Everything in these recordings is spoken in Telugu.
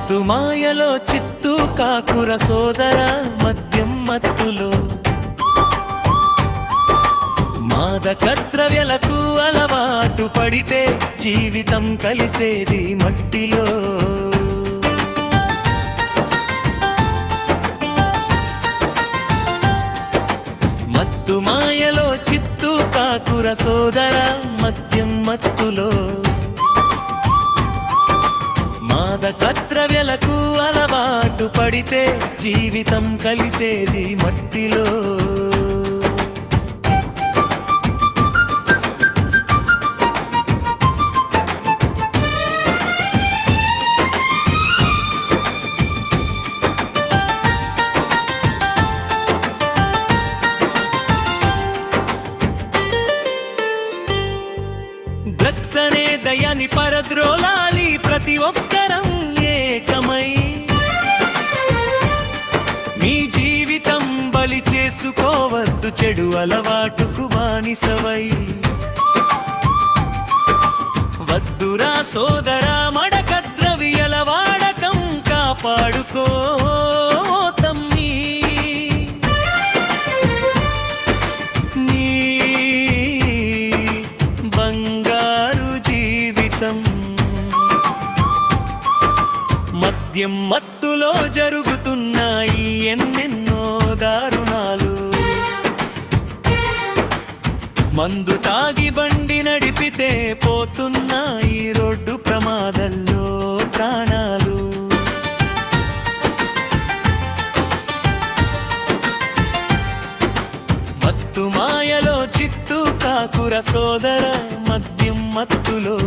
మత్తు మాయలో చిత్తు కాకుర సోదర మద్యం మత్తులో మాదక ద్రవ్యాలకు అలవాటు పడితే జీవితం కలిసేది మట్టిలో. మత్తు మాయలో చిత్తు కాకుర సోదర మద్యం మత్తులో మాదక ద్రవ్యాలకు అలవాటు పడితే జీవితం కలిసేది మట్టిలో. డ్రగ్స్ అనే దయాన్ని పరద్రోలాలి ప్రతి ఒక్కరం ఏకమై. మీ జీవితం బలి చేసుకోవద్దు చెడు అలవాటుకు బానిసవై. వద్దురా సోదరా మడక ద్రవ్యాల వాడకం కాపాడుకో తమ్మీ. నీ బంగారు జీవితం మద్యం మత్తులో జరుగుతున్నాయి ఎన్నెన్నో దారుణాలు. మందు తాగి బండి నడిపితే పోతున్నాయి రోడ్డు ప్రమాదాల్లో ప్రాణాలు. మత్తు మాయలో చిత్తు కాకుర సోదర మద్యం మత్తులో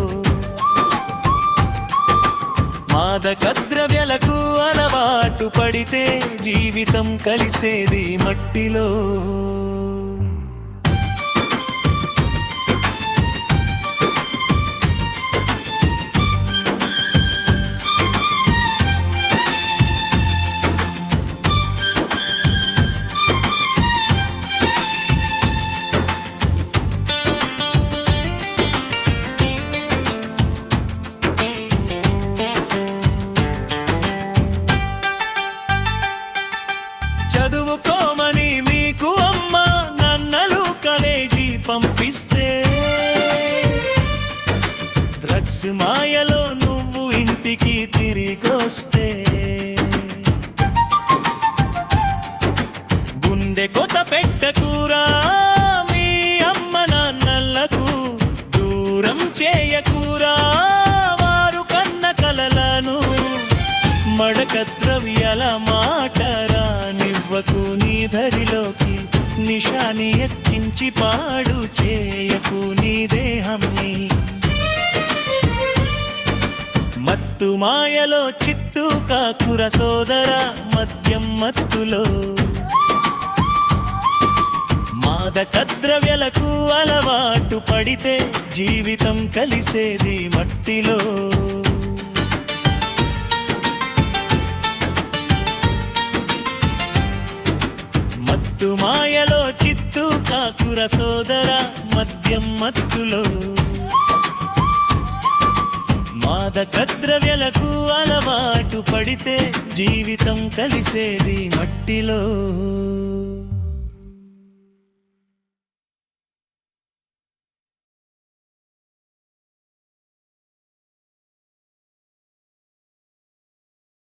మాదక ద్రవ్యాలకు అలవాటు పడితే జీవితం కలిసేది మట్టిలో. చదువుకోమని మీకు అమ్మ నాన్నలు కాలేజీ పంపిస్తే డ్రగ్స్ మాయలో నువ్వు ఇంటికి తిరిగొస్తే గుండె కొత పెట్టకురా మీ అమ్మ నాన్నలకు దూరం చేయకురా వారు కన్న కలలను. మడక ద్రవ్యాల మాటరా నివ్వకు నీ ధరిలోకి నిషాని ఎక్కించి పాడు చేయకు నీ దేహంని. మత్తు మాయలో చిత్తు కాకుర సోదర మద్యం మత్తులో మాదక ద్రవ్యాలకు అలవాటు పడితే జీవితం కలిసేది మట్టిలో. మత్తు మాయలో చిత్తు కాకుర సోదర మద్యం మత్తులో మాదక ద్రవ్యాలకు అలవాటు పడితే జీవితం కలిసేది మట్టిలో.